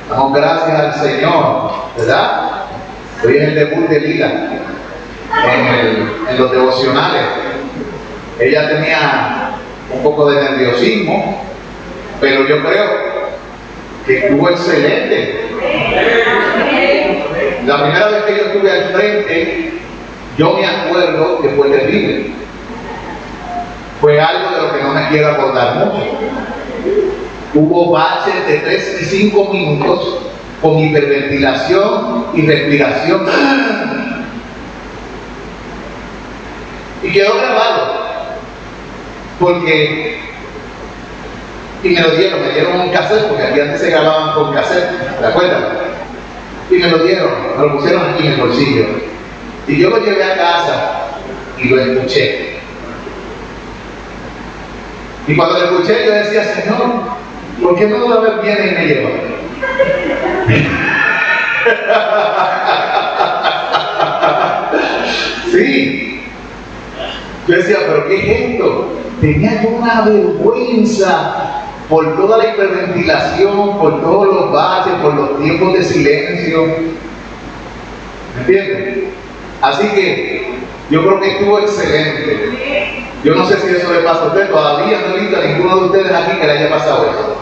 Damos gracias al Señor, ¿verdad? Hoy es el debut de Lila en los devocionales. Ella tenía un poco de nerviosismo, pero yo creo que estuvo excelente. La primera vez que yo estuve al frente, yo me acuerdo que fue terrible. Fue algo de lo que no me quiero acordar mucho. Hubo baches de 3 y 5 minutos con hiperventilación y respiración. Y quedó grabado. Porque, y me dieron un cassette, porque aquí antes se grababan con cassette, ¿te acuerdas? Y me lo pusieron aquí en el bolsillo. Y yo lo llevé a casa y lo escuché. Y cuando lo escuché yo decía, Señor, ¿por qué no una vez viene y me lleva? Sí. Yo decía, ¿pero qué es esto? Tenía yo una vergüenza por toda la hiperventilación, por todos los baches, por los tiempos de silencio. ¿Me entiendes? Así que yo creo que estuvo excelente. Yo no sé si eso le pasa a usted, todavía no he visto a ninguno de ustedes aquí que le haya pasado eso.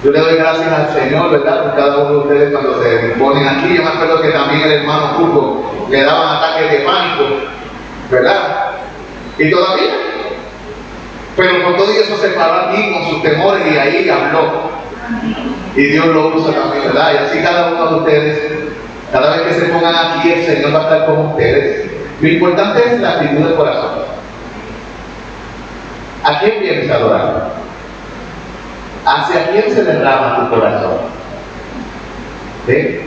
Yo le doy gracias al Señor, ¿verdad? Por cada uno de ustedes cuando se ponen aquí. Yo me acuerdo que también el hermano Hugo le daban ataques de pánico, ¿verdad? Y todavía. Pero con todo eso se paró aquí con sus temores y ahí habló. Y Dios lo usa también, ¿verdad? Y así cada uno de ustedes, cada vez que se pongan aquí, el Señor va a estar con ustedes. Lo importante es la actitud del corazón. ¿A quién vienes a adorar? ¿Hacia quién se derrama tu corazón? ¿Sí?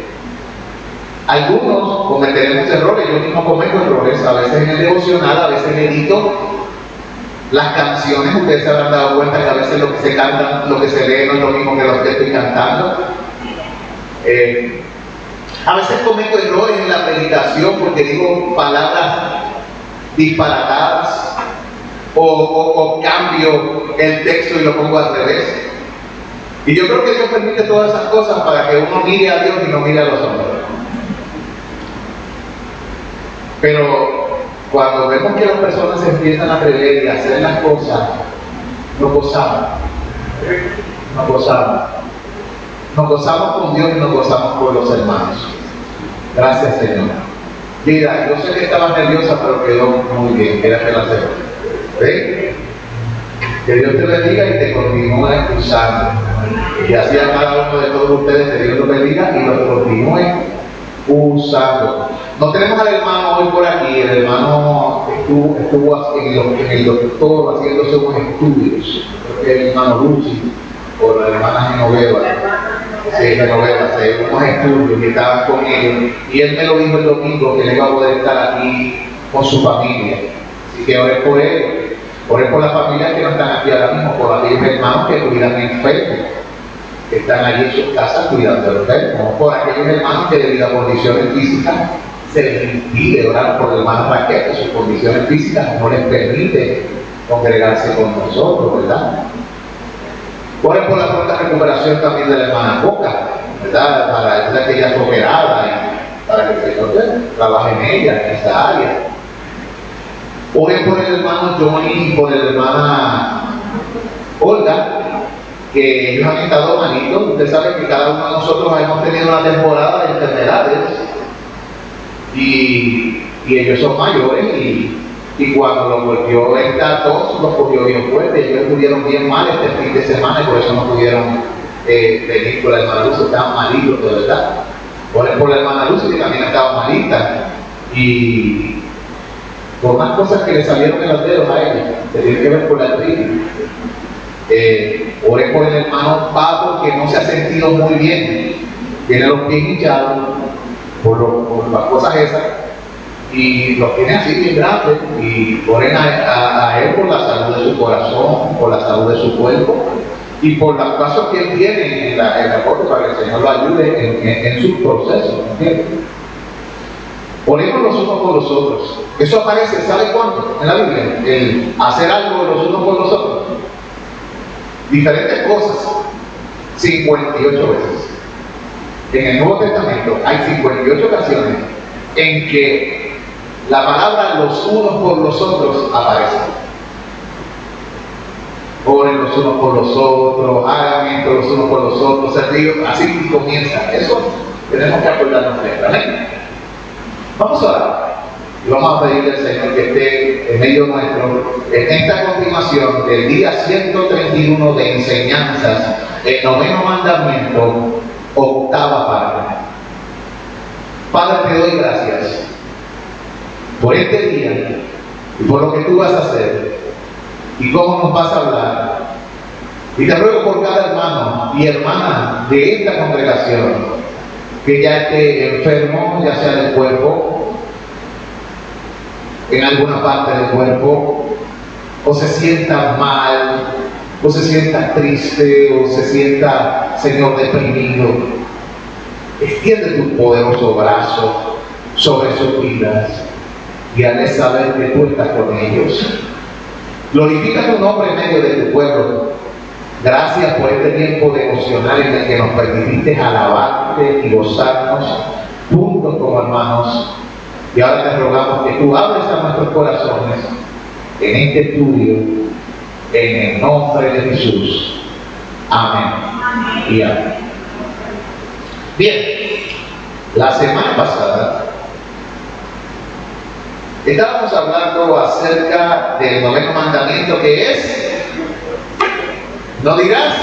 Algunos cometeremos errores, yo mismo cometo errores, a veces en el devocional, a veces edito las canciones. Ustedes se habrán dado cuenta que a veces lo que se canta, lo que se lee no es lo mismo que lo que estoy cantando. A veces cometo errores en la predicación porque digo palabras disparatadas o cambio el texto y lo pongo al revés. Y yo creo que Dios permite todas esas cosas para que uno mire a Dios y no mire a los hombres. Pero cuando vemos que las personas se empiezan a atrever y a hacer las cosas, nos gozamos. Nos gozamos. Nos gozamos con Dios y nos gozamos con los hermanos. Gracias, Señor. Mira, yo sé que estabas nerviosa, pero quedó muy bien. Quédate la segunda. ¿Ve? Que Dios te bendiga y te continúe usando. Y así a cada uno de todos ustedes, que Dios los bendiga y los continúe usando. No tenemos al hermano hoy por aquí. El hermano estuvo en el doctor haciéndose unos estudios. Creo que el hermano Luchi o la hermana Genoveva. Sí, Genoveva, unos estudios que estaban con ellos. Y él me lo dijo el domingo que él iba a poder estar aquí con su familia. Así que oré por él. Oré por las familias que no están aquí ahora mismo, por aquellos hermanos que cuidan enfermos, que están allí en sus casas cuidando enfermos, por aquellos hermanos que debido a condiciones físicas se les impide orar por el hermano Raquel, que sus condiciones físicas no les permiten congregarse con nosotros, ¿verdad? Oren por la pronta recuperación también de la hermana Boca, ¿verdad? Para que ella fue operada y para que el Señor trabaje en ella, en esa área. Oren por el hermano Johnny y por la hermana Olga, que ellos han estado malitos. Usted sabe que cada uno de nosotros hemos tenido una temporada de enfermedades y ellos son mayores y cuando los volvió esta tos, los cogió bien fuerte. Ellos estuvieron bien mal este fin de semana y por eso no pudieron venir con la hermana Luz. Estaban malitos, de verdad. Oren por la hermana Luz, que también estaba malita y por más cosas que le salieron en los dedos a ella, que tienen que ver con la artritis. Oré por el hermano Pablo, que no se ha sentido muy bien, tiene los pies hinchados por las cosas esas y los tiene así bien grandes. Y oren a él por la salud de su corazón, por la salud de su cuerpo y por las cosas que él tiene en la corte, para que el Señor lo ayude en sus procesos. ¿Entiendes? Oremos los unos por los otros. Eso aparece, ¿sabe cuándo? En la Biblia. El hacer algo los unos por los otros. Diferentes cosas. 58 veces. En el Nuevo Testamento hay 58 ocasiones en que la palabra los unos por los otros aparece. Oren los unos por los otros, hagan esto los unos por los otros, servir, así comienza. Eso tenemos que acordarnos de esto, ¿vale? Vamos a orar. Y vamos a pedirle al Señor que esté en medio nuestro en esta continuación del día 131 de enseñanzas, el noveno mandamiento, octava parte. Padre, te doy gracias por este día y por lo que tú vas a hacer y cómo nos vas a hablar. Y te ruego por cada hermano y hermana de esta congregación que ya esté enfermo, ya sea del cuerpo, en alguna parte del cuerpo, o se sienta mal, o se sienta triste, o se sienta, Señor, deprimido. Extiende tu poderoso brazo sobre sus vidas y hazles saber que tú estás con ellos. Glorifica tu nombre en medio de tu pueblo. Gracias por este tiempo devocional en el que nos permitiste alabarte y gozarnos juntos como hermanos. Y ahora te rogamos que tú hables a nuestros corazones en este estudio, en el nombre de Jesús. Amén. Y amén. Bien, la semana pasada estábamos hablando acerca del noveno mandamiento, que es: no dirás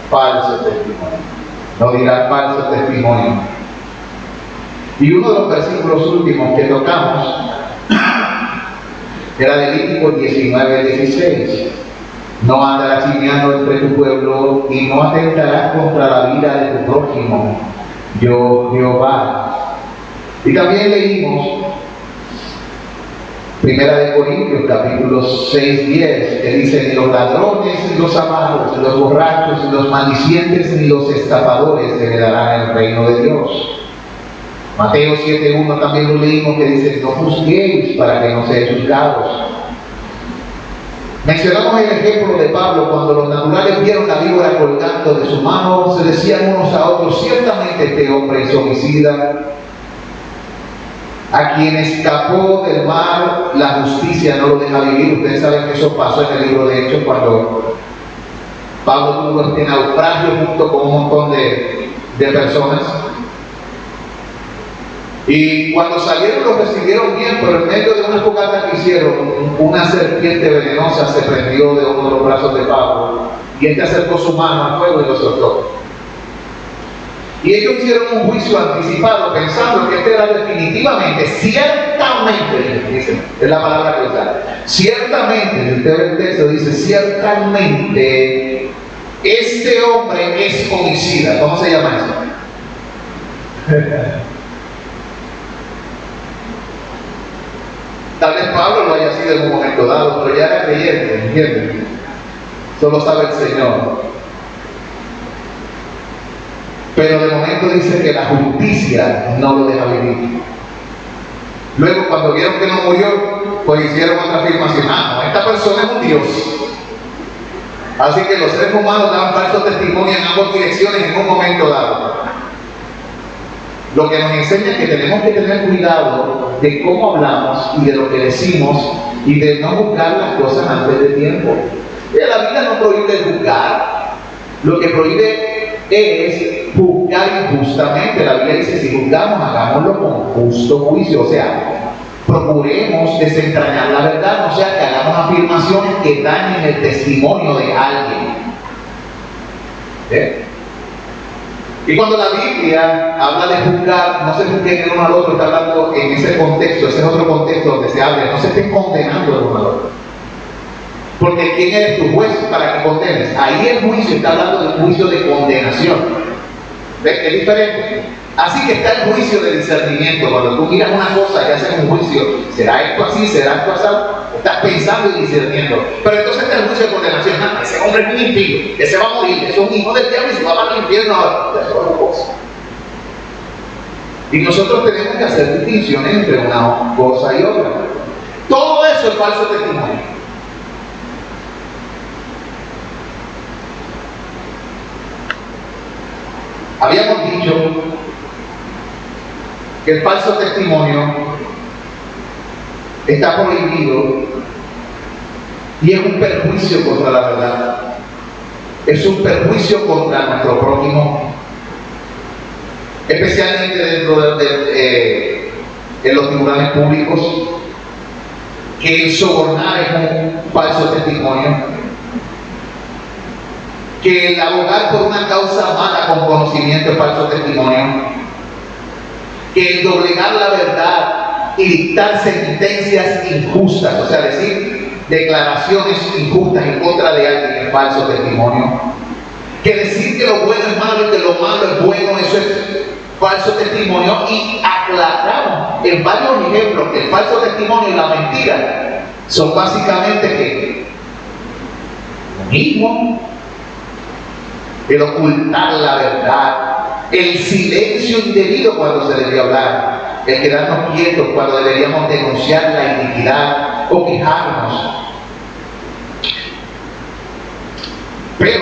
falso testimonio. No dirás falso testimonio. Y uno de los versículos últimos que tocamos era Levítico 19:16. No andarás chismeando entre tu pueblo y no atentarás contra la vida de tu prójimo. Yo, Jehová. Y también leímos 1 Corintios capítulo 6:10, que dice: ni los ladrones, ni los amados, ni los borrachos, ni los maldicientes, ni los estafadores heredarán el reino de Dios. Mateo 7:1 también lo leímos, que dice: no juzguéis para que no seáis juzgados. Mencionamos el ejemplo de Pablo cuando los naturales vieron la víbora colgando de su mano, se decían unos a otros: ciertamente este hombre es homicida. A quien escapó del mar, la justicia no lo deja vivir. Ustedes saben que eso pasó en el libro de Hechos cuando Pablo tuvo este naufragio junto con un montón de personas. Y cuando salieron los recibieron bien, pero en medio de una fogata que hicieron, una serpiente venenosa se prendió de uno de los brazos de Pablo, y él acercó su mano al fuego y lo soltó. Y ellos hicieron un juicio anticipado pensando que este era definitivamente, ciertamente, dice, es la palabra que usa, ciertamente, si usted ve el texto, dice: ciertamente este hombre es homicida. ¿Cómo se llama eso? Tal vez Pablo lo haya sido en un momento dado, pero ya era creyente, ¿entiendes? Solo sabe el Señor. Pero de momento dice que la justicia no lo deja vivir. Luego, cuando vieron que no murió, pues hicieron otra afirmación: no, esta persona es un Dios. Así que los seres humanos dan falso testimonio en ambas direcciones en un momento dado. Lo que nos enseña es que tenemos que tener cuidado de cómo hablamos y de lo que decimos, y de no juzgar las cosas antes de tiempo. La Biblia no prohíbe juzgar. Lo que prohíbe es juzgar injustamente. La Biblia dice: si juzgamos, hagámoslo con justo juicio. O sea, procuremos desentrañar la verdad, no sea que hagamos afirmaciones que dañen el testimonio de alguien. Y cuando la Biblia habla de juzgar, no se juzguen el uno al otro, está hablando en ese contexto, ese es otro contexto donde se habla, no se estén condenando el uno al otro. Porque ¿quién eres tu juez para que condenes? Ahí el juicio está hablando del juicio de condenación. ¿Ves? Es diferente. Así que está el juicio de discernimiento. Cuando tú miras una cosa y haces un juicio, ¿será esto así? ¿Será esto así? Estás pensando y discerniendo. Pero entonces está el juicio de condenación. No, ese hombre es un impío, ese va a morir, ese es un hijo del diablo y se va para el infierno ahora. Eso es otra cosa. Y nosotros tenemos que hacer distinciones entre una cosa y otra. Todo eso es falso testimonio. Habíamos dicho que el falso testimonio está prohibido y es un perjuicio contra la verdad. Es un perjuicio contra nuestro prójimo, especialmente dentro de los tribunales públicos, que el sobornar es un falso testimonio, que el abogar por una causa mala con conocimiento es falso testimonio, que el doblegar la verdad y dictar sentencias injustas, o sea, decir declaraciones injustas en contra de alguien es falso testimonio, que decir que lo bueno es malo y que lo malo es bueno, eso es falso testimonio. Y aclaramos en varios ejemplos que el falso testimonio y la mentira son básicamente que lo mismo, el ocultar la verdad, el silencio indebido cuando se debe hablar, el quedarnos quietos cuando deberíamos denunciar la iniquidad o quejarnos. Pero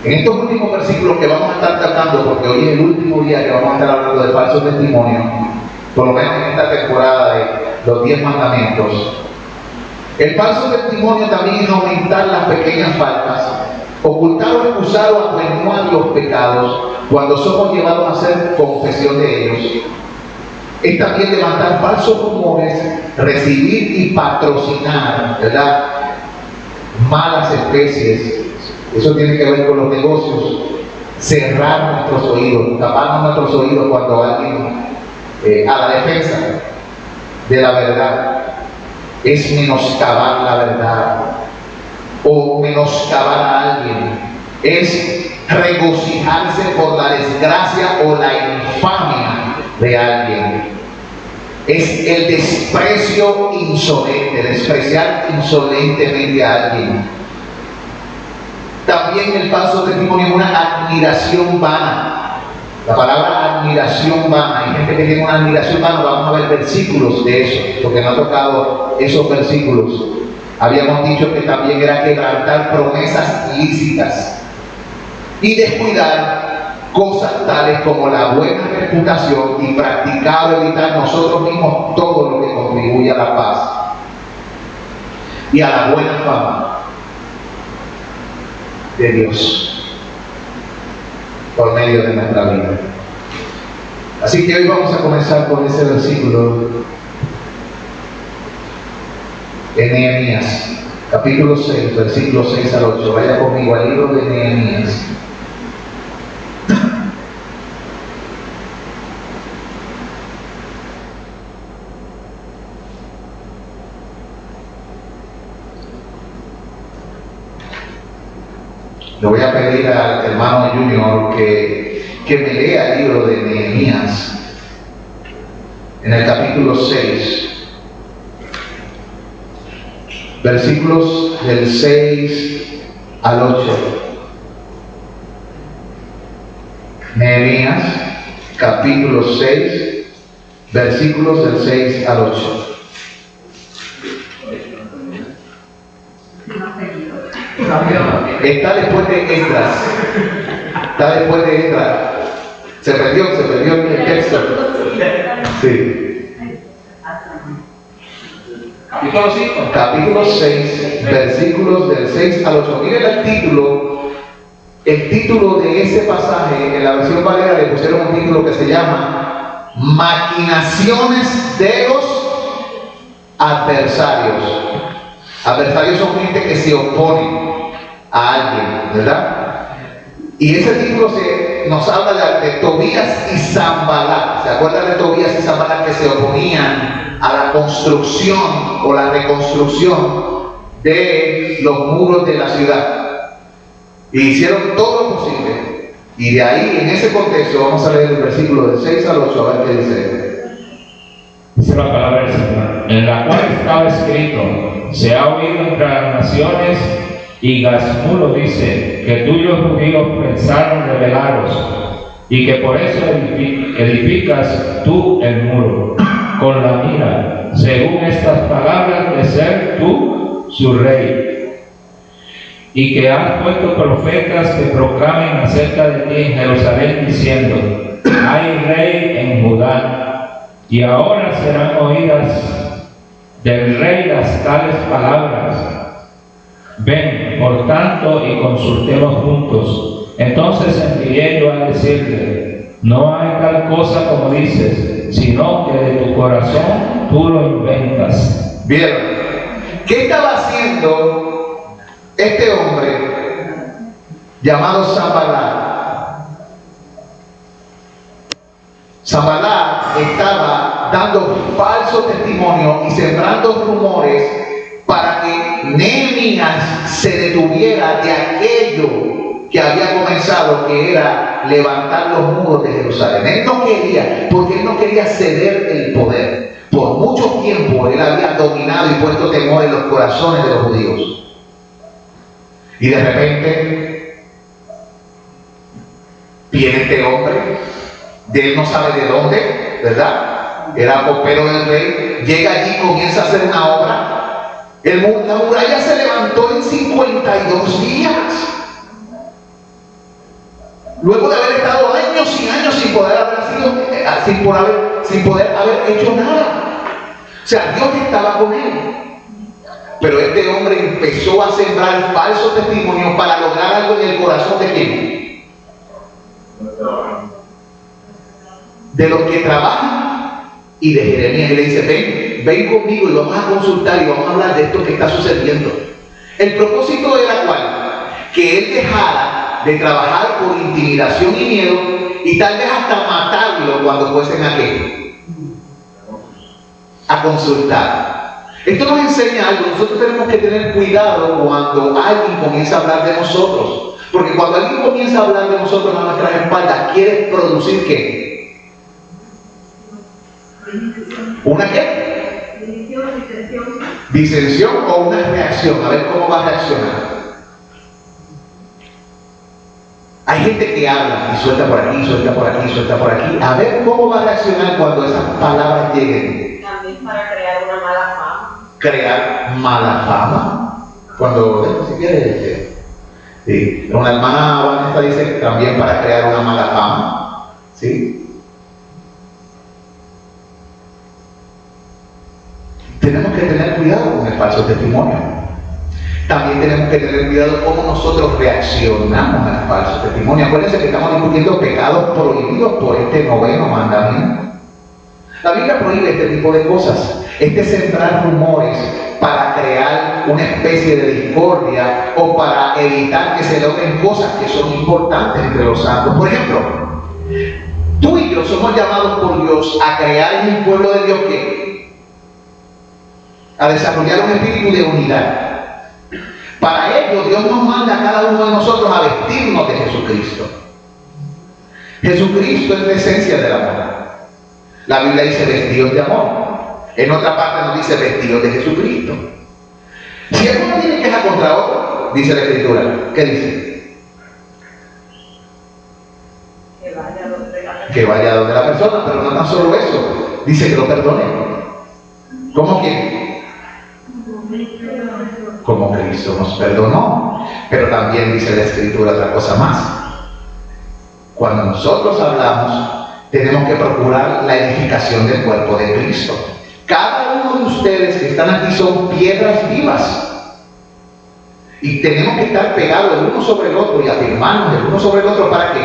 en estos últimos versículos que vamos a estar tratando, porque hoy es el último día que vamos a estar hablando de falso testimonio, por lo menos en esta temporada de los 10 mandamientos, el falso testimonio también es aumentar las pequeñas faltas, ocultar o excusar o atenuar los pecados cuando somos llevados a hacer confesión de ellos. Es también levantar falsos rumores, recibir y patrocinar, ¿verdad?, malas especies. Eso tiene que ver con los negocios. Cerrar nuestros oídos, tapar nuestros oídos cuando alguien a la defensa de la verdad es menoscabar la verdad o menoscabar a alguien, es regocijarse por la desgracia o la infamia de alguien, es el desprecio insolente, despreciar insolentemente a alguien. También el falso testimonio es una admiración vana. La palabra admiración vana, hay gente que tiene una admiración vana, vamos a ver versículos de eso, porque no ha tocado esos versículos. Habíamos dicho que también era quebrantar promesas ilícitas y descuidar cosas tales como la buena reputación y practicar o evitar nosotros mismos todo lo que contribuye a la paz y a la buena fama de Dios por medio de nuestra vida. Así que hoy vamos a comenzar con ese versículo en Nehemías, capítulo 6, versículos 6 al 8. Vaya conmigo al libro de Nehemías. Le voy a pedir al hermano Junior que me lea el libro de Nehemías en el capítulo 6, versículos del 6 al 8. Nehemías, capítulo 6, versículos del 6 al 8. Está después de Esdras. Está después de Esdras. Se perdió el texto. Sí. Capítulo 6, versículos del 6 al 8. Miren el título de ese pasaje. En la versión Valera le pusieron un título que se llama Maquinaciones de los adversarios. Adversarios son gente que se oponen a alguien, ¿verdad? Y ese título nos habla de Tobías y Sanballat. ¿Se acuerdan de Tobías y Sanballat que se oponían a la construcción o la reconstrucción de los muros de la ciudad? Y hicieron todo lo posible. Y de ahí, en ese contexto, vamos a leer el versículo del 6 al 8, a ver qué dice. Dice la palabra del Señor, en la cual estaba escrito: se ha oído entre las naciones, y Gasmulo dice que tú y los judíos pensaron rebelaros, y que por eso edificas tú el muro, con la mira, según estas palabras, de ser tú su rey. y que has puesto profetas que proclamen acerca de ti en Jerusalén, diciendo: hay rey en Judá. Y ahora serán oídas del rey las tales palabras: ven, por tanto, y consultemos juntos. Entonces envié yo a decirle: no hay tal cosa como dices, sino que de tu corazón tú lo inventas. ¿Vieron? ¿Qué estaba haciendo este hombre llamado Sanballat? Sanballat estaba dando falso testimonio y sembrando rumores para que Nehemías se detuviera de aquello que había comenzado, que era levantar los muros de Jerusalén. Él no quería, porque él no quería ceder el poder. Por mucho tiempo él había dominado y puesto temor en los corazones de los judíos. Y de repente viene este hombre, de él no sabe de dónde, ¿verdad? Era copero del rey, llega allí, comienza a hacer una obra. La muralla se levantó en 52 días. Luego de haber estado años y años sin poder haber hecho nada. O sea, Dios estaba con él. Pero este hombre empezó a sembrar falsos testimonios para lograr algo en el corazón de quién? De los que trabajan y de Jeremías. Y le dice: ven conmigo y vamos a consultar y vamos a hablar de esto que está sucediendo. El propósito era ¿cuál? Que él dejara de trabajar por intimidación y miedo, y tal vez hasta matarlo cuando fuesen a consultar. Esto nos enseña algo. Nosotros tenemos que tener cuidado cuando alguien comienza a hablar de nosotros, porque cuando alguien comienza a hablar de nosotros a nuestras espaldas, quiere producir ¿qué? ¿Una qué? Disensión o una reacción. A ver cómo va a reaccionar. Hay gente que habla y suelta por aquí, suelta por aquí, suelta por aquí. A ver cómo va a reaccionar cuando esas palabras lleguen. También para crear una mala fama. Crear mala fama. Cuando, si quieres, sí. Una hermana Vanessa dice también para crear una mala fama. ¿Sí? Tenemos que tener cuidado con el falso testimonio. También tenemos que tener cuidado cómo nosotros reaccionamos al falso testimonio. Acuérdense que estamos discutiendo pecados prohibidos por este 9º mandamiento. La Biblia prohíbe este tipo de cosas. Sembrar rumores para crear una especie de discordia o para evitar que se logren cosas que son importantes entre los santos. Por ejemplo, tú y yo somos llamados por Dios a crear en el pueblo de Dios ¿qué? A desarrollar un espíritu de unidad. Para ello, Dios nos manda a cada uno de nosotros a vestirnos de Jesucristo. Jesucristo es la esencia del amor. La Biblia dice vestidos de amor. En otra parte nos dice vestidos de Jesucristo. Si alguno tiene queja contra otro, dice la Escritura, ¿qué dice? Que vaya donde la persona, pero no tan solo eso. Dice que lo perdone. ¿Cómo quién? Como Cristo nos perdonó. Pero también dice la Escritura otra cosa más. Cuando nosotros hablamos, tenemos que procurar la edificación del cuerpo de Cristo. Cada uno de ustedes que están aquí son piedras vivas. Y tenemos que estar pegados el uno sobre el otro y afirmarnos el uno sobre el otro. ¿Para qué?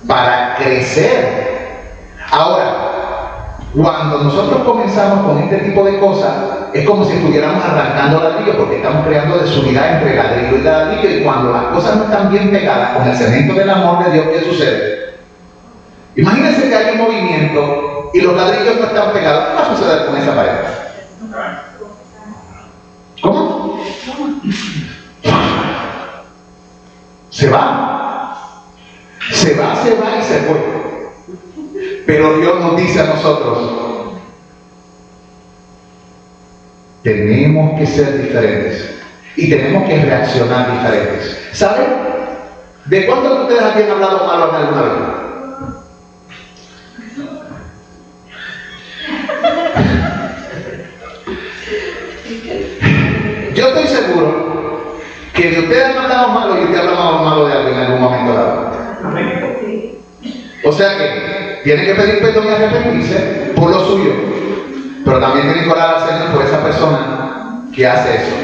Para crecer. Ahora, cuando nosotros comenzamos con este tipo de cosas, es como si estuviéramos arrancando ladrillo, porque estamos creando desunidad entre ladrillo y ladrillo. Y cuando las cosas no están bien pegadas con el cemento del amor de Dios, ¿qué sucede? Imagínense que hay un movimiento y los ladrillos no están pegados. ¿Qué va a suceder con esa pared? ¿Cómo? Se va. Se va y se fue. Pero Dios nos dice a nosotros, tenemos que ser diferentes y tenemos que reaccionar diferentes. ¿Saben? ¿De cuántos de ustedes habían hablado malo alguna vez? Yo estoy seguro que que usted ha hablado malo y usted ha hablado malo de alguien en algún momento dado. O sea que tiene que pedir perdón y arrepentirse por lo suyo, pero también tiene que orar al Señor por esa persona que hace eso.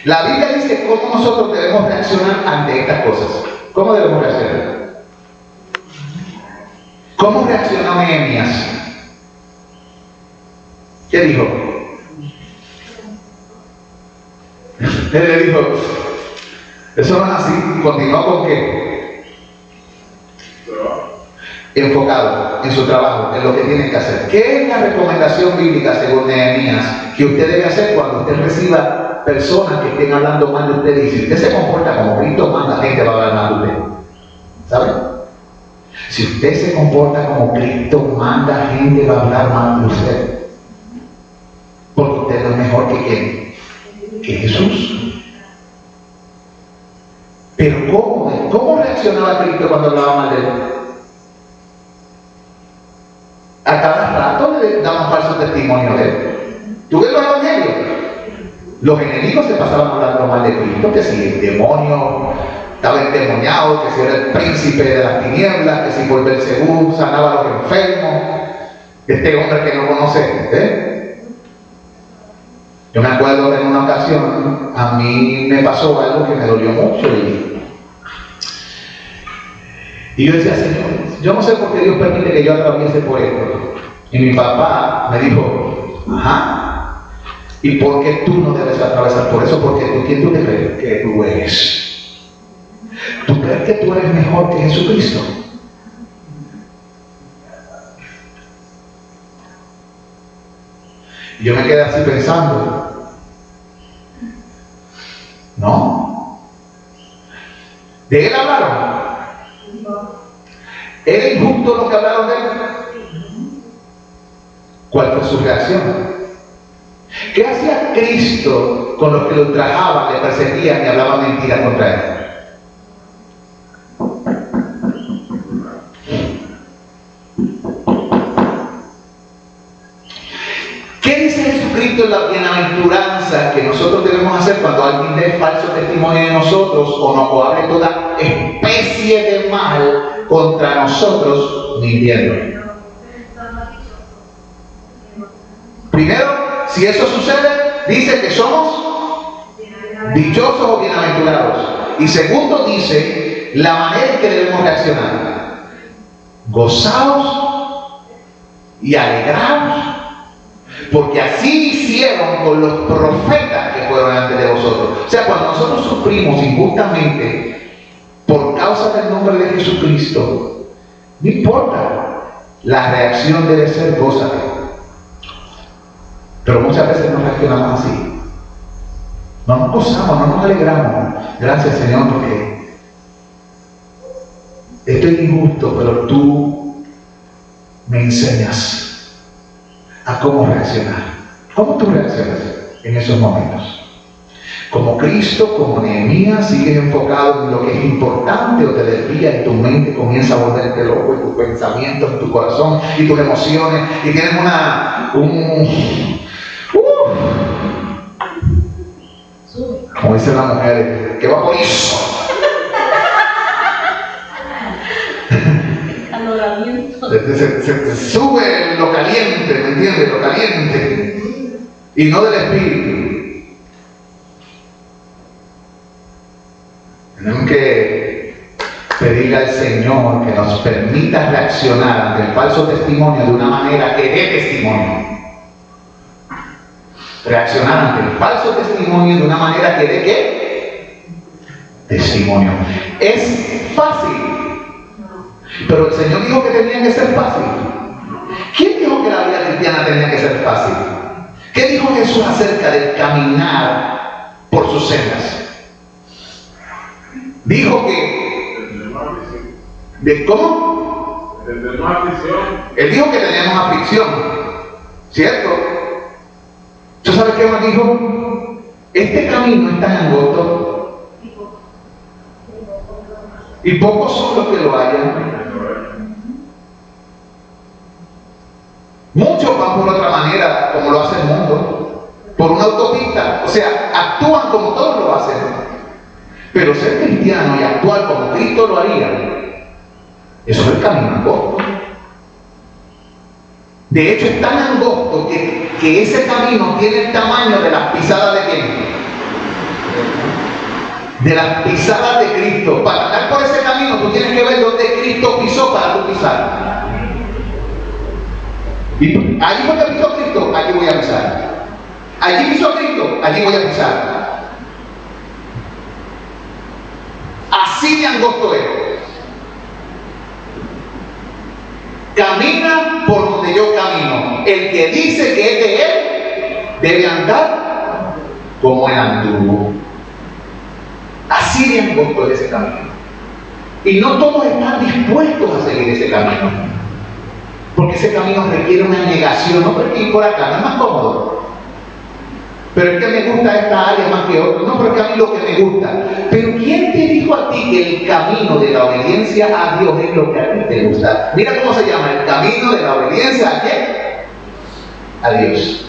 La Biblia dice cómo nosotros debemos reaccionar ante estas cosas. ¿Cómo debemos reaccionar? ¿Cómo reaccionó Nehemías? ¿Qué dijo? Él le dijo, eso no es así. Continuó con qué? Enfocado en su trabajo, en lo que tiene que hacer. ¿Qué es la recomendación bíblica según Nehemías que usted debe hacer cuando usted reciba personas que estén hablando mal de usted? Y si usted se comporta como Cristo manda, la gente va a hablar mal de usted. ¿Sabe? Si usted se comporta como Cristo manda, gente va a hablar mal de usted. Porque usted no es mejor que ¿quién? Que Jesús. Pero ¿cómo reaccionaba Cristo cuando hablaba mal de él? A cada rato le daban falso testimonio de él. ¿Tú ves los evangelios? Los enemigos se pasaban hablando mal de Cristo, que si el demonio estaba endemoniado, que si era el príncipe de las tinieblas, que si por Belcebú sanaba a los enfermos, este hombre que no conoce, Yo me acuerdo que en una ocasión a mí me pasó algo que me dolió mucho y yo decía, Señor, yo no sé por qué Dios permite que yo atraviese por esto. Y mi papá me dijo, ajá, ¿y por qué tú no debes atravesar por eso? Porque tú, ¿quién tú te crees que tú eres? ¿Tú crees que tú eres mejor que Jesucristo? Y yo me quedé así pensando, ¿no? ¿De él hablaron? ¿Era injusto lo que hablaron de él? ¿Cuál fue su reacción? ¿Qué hacía Cristo con los que lo ultrajaban, le perseguían y hablaban mentiras contra él? ¿Qué dice Jesucristo en la bienaventuranza que nosotros debemos hacer cuando alguien dé falso testimonio de nosotros o hable toda especie de mal contra nosotros mintiendo? Primero, si eso sucede, dice que somos dichosos o bienaventurados. Y segundo, dice la manera en que debemos reaccionar. Gozaos y alegraos, porque así hicieron con los profetas que fueron antes de vosotros. O sea, cuando nosotros sufrimos injustamente por causa del nombre de Jesucristo, no importa, la reacción debe ser gózate. Pero muchas veces no reaccionamos así. No nos gozamos, no nos alegramos. Gracias, Señor, porque esto es injusto, pero tú me enseñas a cómo reaccionar. ¿Cómo tú reaccionas en esos momentos? Como Cristo, como Nehemías, sigues enfocado en lo que es importante o te desvía en tu mente, comienza a volverte loco en tus pensamientos, en tu corazón y tus emociones y tienes como dicen las mujeres, que va por eso. Se sube lo caliente, ¿me entiendes? Lo caliente. Y no del espíritu. Tenemos que pedirle al Señor que nos permita reaccionar ante el falso testimonio de una manera que dé testimonio. Reaccionar ante el falso testimonio de una manera que dé ¿qué? Testimonio. Es fácil. Pero el Señor dijo que tenía que ser fácil. ¿Quién dijo que la vida cristiana tenía que ser fácil? ¿Qué dijo Jesús acerca del caminar por sus sendas? Dijo que... ¿De cómo? Él dijo que teníamos aflicción, ¿cierto? ¿Tú sabes qué más dijo? Este camino es tan angosto y pocos son los que lo hallan. Muchos van por otra manera, como lo hace el mundo, por una autopista, o sea, actúan como todos lo hacen. Pero ser cristiano y actuar como Cristo lo haría, eso es el camino angosto. De hecho, es tan angosto que ese camino tiene el tamaño de las pisadas de quién? De las pisadas de Cristo. Para andar por ese camino, tú tienes que ver dónde Cristo pisó para tu pisar. Y allí fue que pisó Cristo, allí voy a pisar. Allí pisó Cristo, allí voy a pisar. Así de angosto es. Camina por donde yo camino. El que dice que es de él, debe andar como él anduvo. Así de angosto es ese camino. Y no todos están dispuestos a seguir ese camino. Porque ese camino requiere una negación. No porque ir por acá, no es más cómodo. Pero es que me gusta esta área más que otra. No, pero es que a mí lo que me gusta. Pero ¿quién te dijo a ti que el camino de la obediencia a Dios es lo que a ti te gusta? Mira cómo se llama, el camino de la obediencia ¿a quién? A Dios.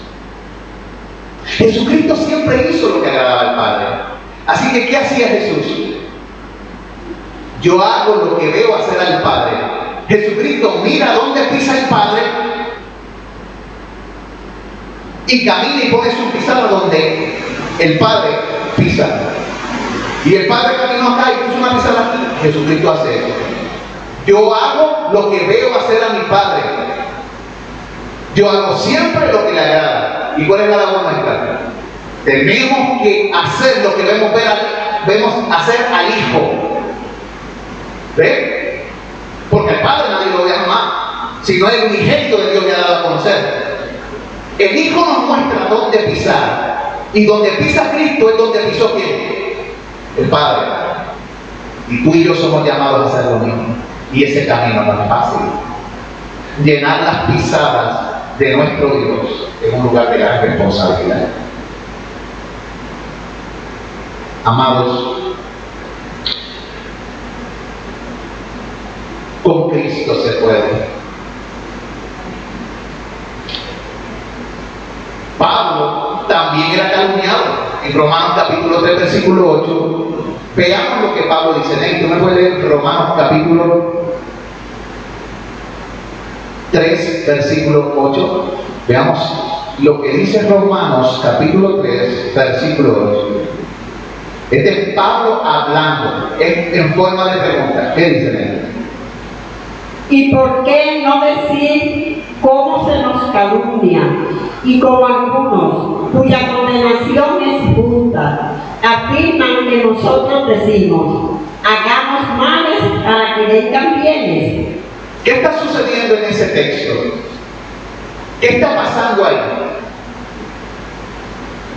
Jesucristo siempre hizo lo que agradaba al Padre. Así que, ¿qué hacía Jesús? Yo hago lo que veo hacer al Padre. Jesucristo mira dónde pisa el Padre y camina y pone su pisada donde el Padre pisa. Y el Padre caminó acá y puso una pisada aquí. Jesucristo hace eso. Yo hago lo que veo hacer a mi Padre. Yo hago siempre lo que le agrada. ¿Y cuál es la labor nuestra? Tenemos que hacer lo que vemos hacer al Hijo. ¿Ve? Porque el Padre nadie lo ve jamás, sino el unigénito de Dios le ha dado a conocer. El Hijo nos muestra dónde pisar. Y donde pisa Cristo es donde pisó ¿quién? El Padre. Y tú y yo somos llamados a hacer lo mismo. Y ese camino no es fácil. Llenar las pisadas de nuestro Dios es un lugar de gran responsabilidad. Amados, con Cristo se puede. Pablo también era calumniado. En Romanos capítulo 3, versículo 8, veamos lo que Pablo dice. Ney, ¿tú me puedes leer Romanos capítulo 3, versículo 8? Veamos lo que dice Romanos capítulo 3, versículo 8. Este es Pablo hablando en forma de pregunta. ¿Qué dice Ney? ¿Y por qué no decir cómo se nos calumnia? Y como algunos, cuya condenación es justa, afirman que nosotros decimos, hagamos males para que vengan bienes. ¿Qué está sucediendo en ese texto? ¿Qué está pasando ahí?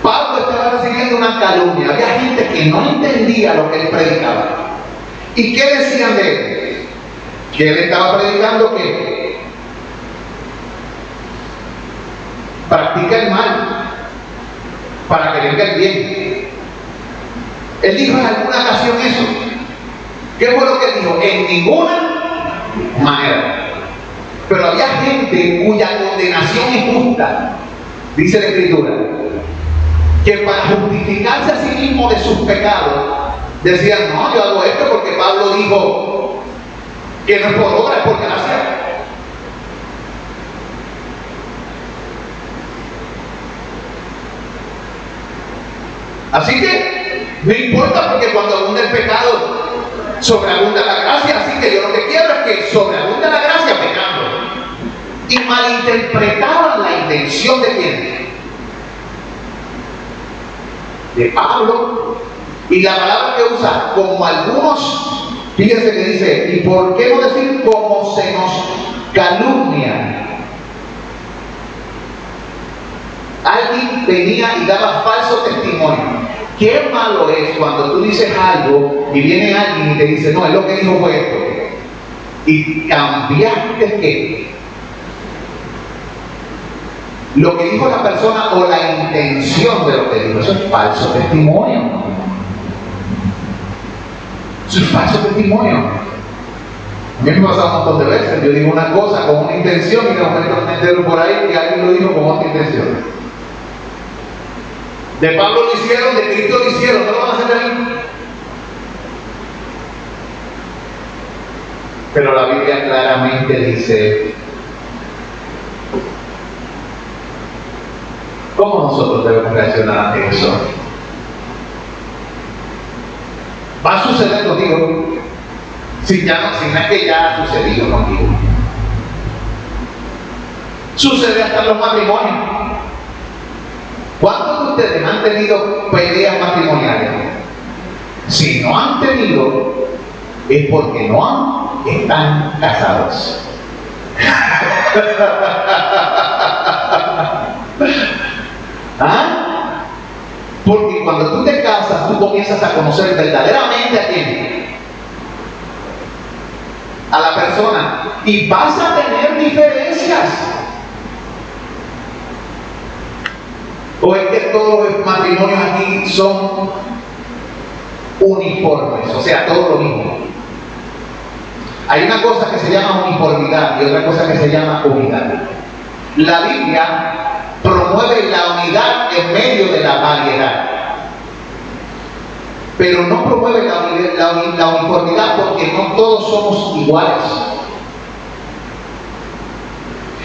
Pablo estaba recibiendo una calumnia. Había gente que no entendía lo que él predicaba. ¿Y qué decían de él? Que él estaba predicando que practica el mal para que venga el bien. Él dijo en alguna ocasión eso. ¿Qué fue lo que él dijo? En ninguna manera. Pero había gente cuya condenación es justa, dice la Escritura, que para justificarse a sí mismo de sus pecados decían, no, yo hago esto porque Pablo dijo que no es por obra, es por gracia. Así que no importa, porque cuando abunda el pecado sobreabunda la gracia. Así que yo lo que quiero es que sobreabunda la gracia pecando. Y malinterpretaban la intención de quién, de Pablo. Y la palabra que usa, como algunos, fíjense que dice, ¿y por qué no decir como se nos calumnia? Alguien venía y daba falso testimonio. Qué malo es cuando tú dices algo y viene alguien y te dice, no, es lo que dijo fue esto, y cambiaste qué, lo que dijo la persona o la intención de lo que dijo. Eso es falso testimonio. Eso es falso testimonio. A mí me pasa un montón de veces. Yo digo una cosa con una intención y de momento me entero por ahí que alguien lo dijo con otra intención. De Pablo lo hicieron, de Cristo lo hicieron, ¿no lo van a hacer ahí? Pero la Biblia claramente dice cómo nosotros debemos reaccionar ante eso. Va a suceder contigo, si no es que ya ha sucedido contigo. Sucede hasta en los matrimonios. ¿Cuántos de ustedes han tenido peleas matrimoniales? Si no han tenido, es porque no están casados. ¿Ah? Porque cuando tú te casas, tú comienzas a conocer verdaderamente a quién, a la persona, y vas a tener diferencias. ¿O es que todos los matrimonios aquí son uniformes? O sea, todo lo mismo. Hay una cosa que se llama uniformidad y otra cosa que se llama unidad. La Biblia promueve la unidad en medio de la variedad, pero no promueve la uniformidad, porque no todos somos iguales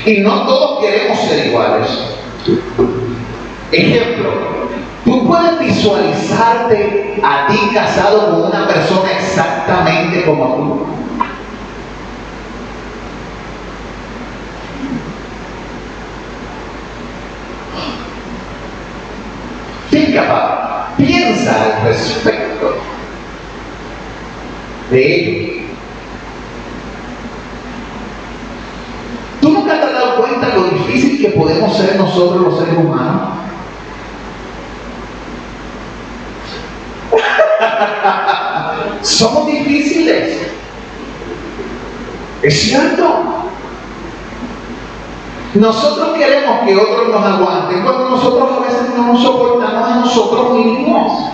y no todos queremos ser iguales. Ejemplo, tú puedes visualizarte a ti casado con una persona exactamente como tú. Piensa al respecto de ello. ¿Tú nunca te has dado cuenta lo difícil que podemos ser nosotros los seres humanos? Somos difíciles. Es cierto. Nosotros queremos que otros nos aguanten cuando nosotros a veces no nos soportamos a nosotros mismos.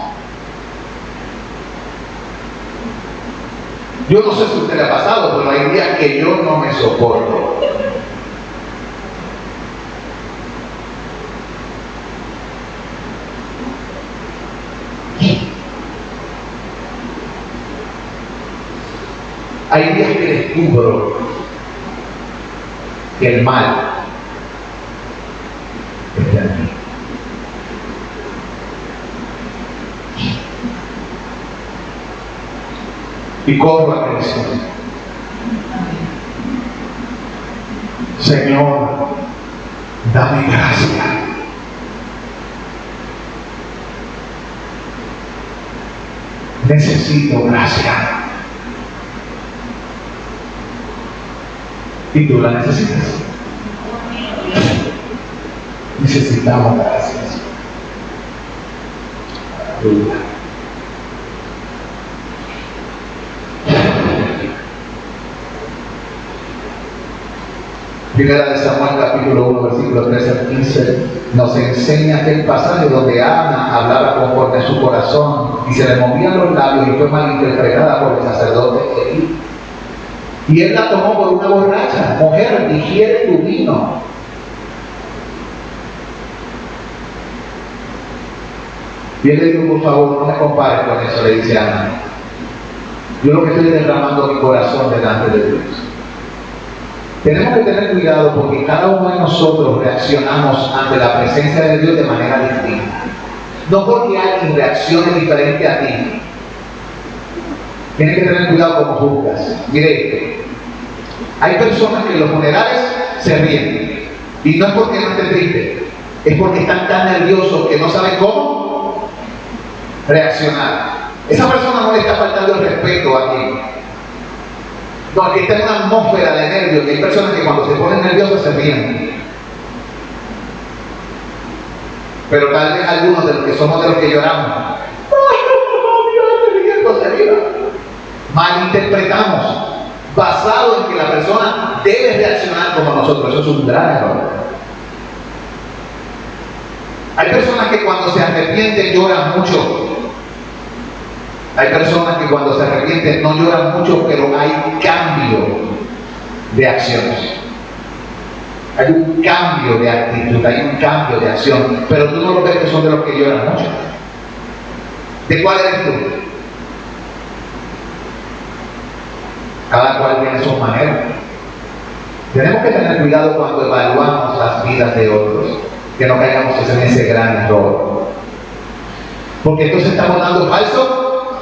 Yo no sé si a usted le ha pasado, pero hay días que yo no me soporto. Hay días que descubro que el mal es de mí. Y corro a Cristo. Señor, dame gracia. Necesito gracia. Y tú la necesitas. Necesitamos gracias. Aleluya. Primera de Samuel capítulo 1 versículo 13 al 15 nos enseña aquel pasaje donde Ana hablaba conforme a su corazón y se le movían los labios y fue malinterpretada por el sacerdote Elí. Y él la tomó por una borracha. Mujer, digiere tu vino. Y él le dijo, por favor, no me compares con eso, le dice Ana. Yo lo que estoy derramando mi corazón delante de Dios. Tenemos que tener cuidado porque cada uno de nosotros reaccionamos ante la presencia de Dios de manera distinta. No porque alguien reaccione diferente a ti. Tienes que tener cuidado como juzgas. Mire, hay personas que en los funerales se ríen. Y no es porque no estén tristes, es porque están tan nerviosos que no saben cómo reaccionar. Esa persona no le está faltando el respeto a quien. No, aquí está en una atmósfera de nervios y hay personas que cuando se ponen nerviosas se ríen. Pero tal vez algunos de los que somos de los que lloramos, malinterpretamos, basado en que la persona debe reaccionar como nosotros. Eso es un gran error. Hay personas que cuando se arrepienten lloran mucho. Hay personas que cuando se arrepienten no lloran mucho, pero hay cambio de acciones. Hay un cambio de actitud, hay un cambio de acción, pero tú no lo ves que son de los que lloran mucho. ¿De cuál eres tú? Cada cual tiene su manera. Tenemos que tener cuidado cuando evaluamos las vidas de otros, que no caigamos en ese gran error. Porque entonces estamos dando falso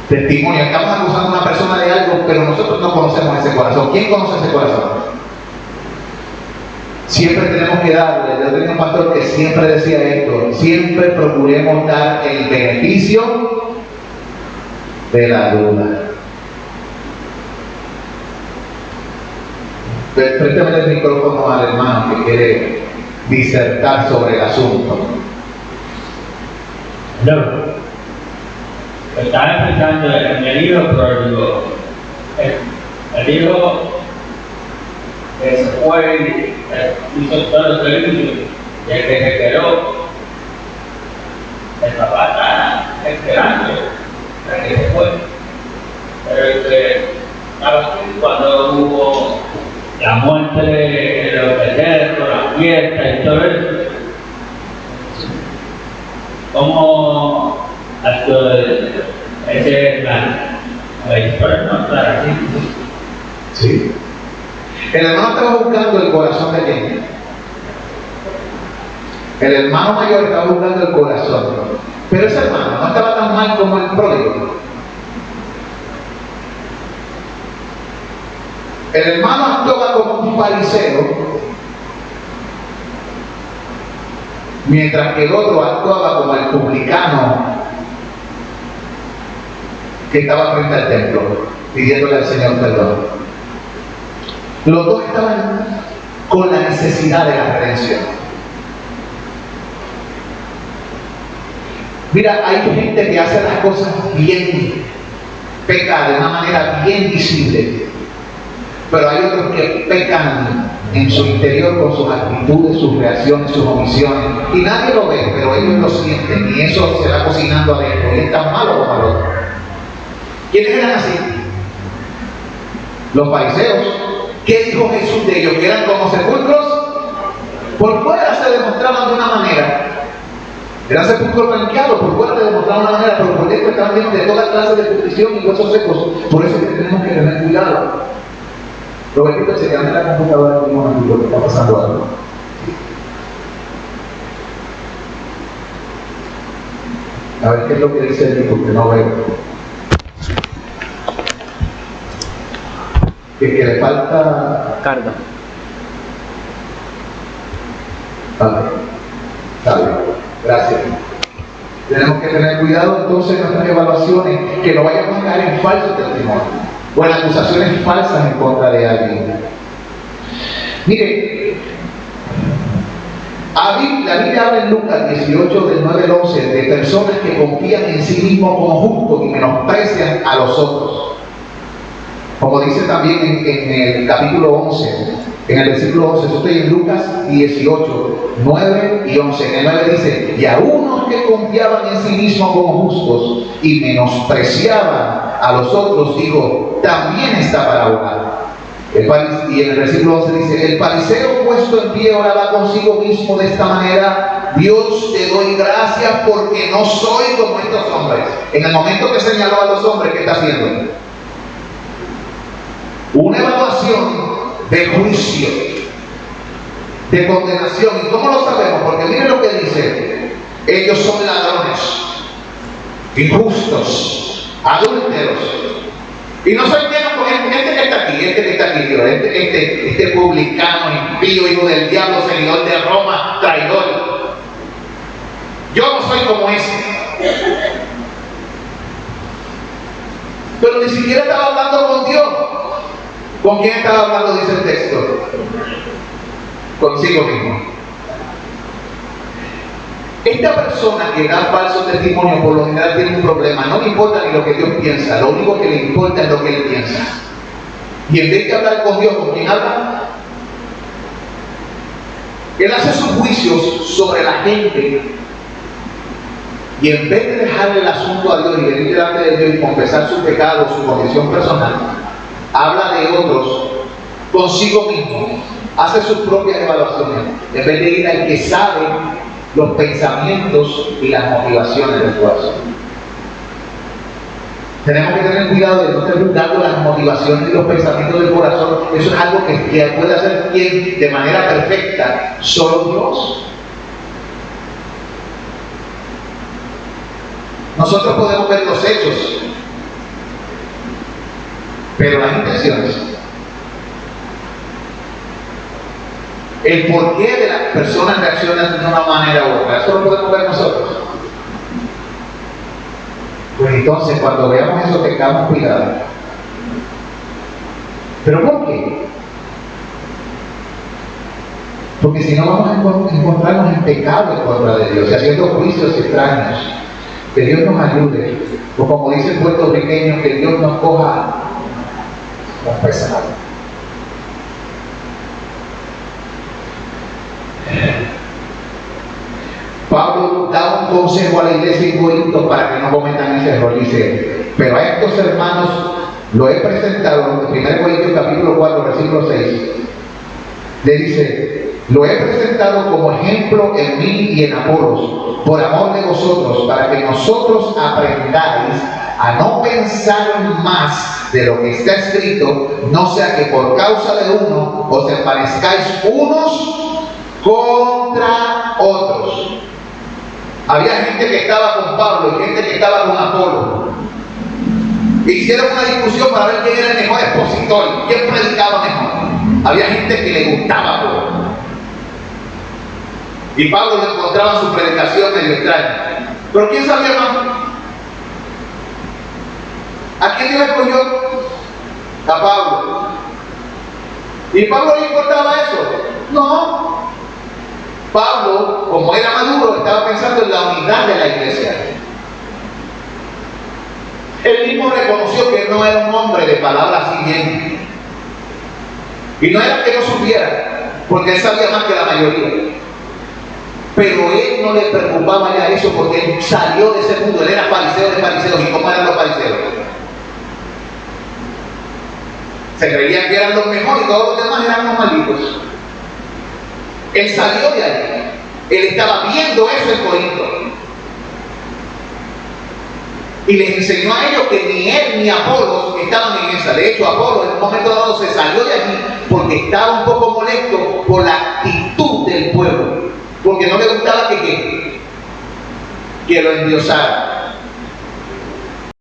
testimonio, estamos acusando a una persona de algo, pero nosotros no conocemos ese corazón. ¿Quién conoce ese corazón? Siempre tenemos que darle, yo tenía un pastor que siempre decía esto, siempre procuremos dar el beneficio de la duda. Préstame el micrófono al hermano que quiere disertar sobre el asunto. No. Estaba pensando en el hijo pródigo. El hijo que se fue, hizo todo el servicio, y el que se quedó, el papá está esperando a que se fue. Pero el que estaba aquí cuando hubo la muerte de los becerros, la fiesta y todo eso, ¿cómo actuó ese plan? A ver, para no estar así. Sí. El hermano estaba buscando el corazón de quién. El hermano mayor estaba buscando el corazón. Pero ese hermano no estaba tan mal como el pródigo. El hermano actuaba como un fariseo, mientras que el otro actuaba como el publicano que estaba frente al templo, pidiéndole al Señor perdón. Los dos estaban con la necesidad de la redención. Mira, hay gente que hace las cosas bien, peca de una manera bien visible, pero hay otros que pecan en su interior con sus actitudes, sus reacciones, sus omisiones, y nadie lo ve, pero ellos lo sienten, y eso se va cocinando adentro, y es tan malo como el otro. ¿Quiénes eran así? Los fariseos. ¿Qué dijo Jesús de ellos? ¿Que eran como sepulcros? Por fuera se demostraban de una manera. Eran sepulcros blanqueados, por fuera se demostraban de una manera, pero por dentro estaban llenos de toda clase de pudrición y huesos secos. Por eso es que tenemos que tener cuidado. Robertito, se queda en la computadora y un momento que está pasando algo. A ver qué es lo que dice el libro, que no veo. Que le falta Carga. Vale, está bien, gracias. Tenemos que tener cuidado entonces en nuestras evaluaciones, que no vayamos a caer en falso testimonio o en acusaciones falsas en contra de alguien. Mire, la Biblia habla en Lucas 18, del 9 al 11, de personas que confían en sí mismos como justos y menosprecian a los otros. Como dice también en el capítulo 11, en el versículo 11, eso está en Lucas 18, 9 y 11. En el 9 dice, y a unos que confiaban en sí mismos como justos y menospreciaban a los otros, dijo, también esta parábola. Y en el versículo 11 dice, el fariseo puesto en pie oraba consigo mismo de esta manera, Dios, te doy gracias porque no soy como estos hombres. En el momento que señaló a los hombres, ¿qué está haciendo? Una evaluación de juicio, de condenación. ¿Y cómo lo sabemos? Porque miren lo que dice. Ellos son ladrones, injustos, adúlteros. Y no soy menos con este que está aquí, Dios, este publicano, impío, hijo del diablo, seguidor de Roma, traidor. Yo no soy como ese. Pero ni siquiera estaba hablando con Dios. ¿Con quién estaba hablando? Dice el texto. Consigo mismo. Esta persona que da falso testimonio por lo general tiene un problema. No le importa ni lo que Dios piensa. Lo único que le importa es lo que él piensa. Y en vez de hablar con Dios, ¿con quién habla? Él hace sus juicios sobre la gente. Y en vez de dejarle el asunto a Dios y venir delante de Dios y confesar sus pecados, su condición personal, habla de otros consigo mismo, hace sus propias evaluaciones, en vez de ir al que sabe los pensamientos y las motivaciones del corazón. Tenemos que tener cuidado de no estar juzgando las motivaciones y los pensamientos del corazón. Eso es algo que puede hacer quien de manera perfecta, solo Dios. Nosotros podemos ver los hechos, pero las intenciones, el porqué de las personas reaccionan de una manera u otra, eso lo podemos ver nosotros. Pues entonces, cuando veamos eso, tengamos cuidado. ¿Pero por qué? Porque si no, vamos a encontrarnos en pecado en contra de Dios y haciendo juicios extraños. Que Dios nos ayude, o como dice el puertorriqueño, que Dios nos coja con pesado. Pablo da un consejo a la iglesia en Corinto para que no cometan ese error. Dice: pero a estos hermanos lo he presentado, en 1 Corintios capítulo 4, versículo 6, le dice: lo he presentado como ejemplo en mí y en Apolos, por amor de vosotros, para que nosotros aprendáis a no pensar más de lo que está escrito, no sea que por causa de uno os envanezcáis unos contra otros. Había gente que estaba con Pablo y gente que estaba con Apolo. Hicieron una discusión para ver quién era el mejor expositor, quién predicaba mejor. Había gente que le gustaba a Pablo. Y Pablo le encontraba su predicación medio extraña. Pero ¿quién sabía más? ¿A quién Dios escogió? A Pablo. ¿Y Pablo le importaba eso? No. Pablo, como era maduro, estaba pensando en la unidad de la iglesia. Él mismo reconoció que no era un hombre de palabras así bien. Y no era que no supiera, porque él sabía más que la mayoría. Pero él no le preocupaba ya eso, porque él salió de ese mundo. Él era fariseo de fariseos. ¿Y cómo eran los fariseos? Se creían que eran los mejores y todos los demás eran los malditos. Él salió de ahí. Él estaba viendo eso en Corinto. Y les enseñó a ellos que ni él ni Apolos estaban en esa. De hecho, Apolos en un momento dado se salió de allí porque estaba un poco molesto por la actitud del pueblo. Porque no le gustaba que lo endiosaran.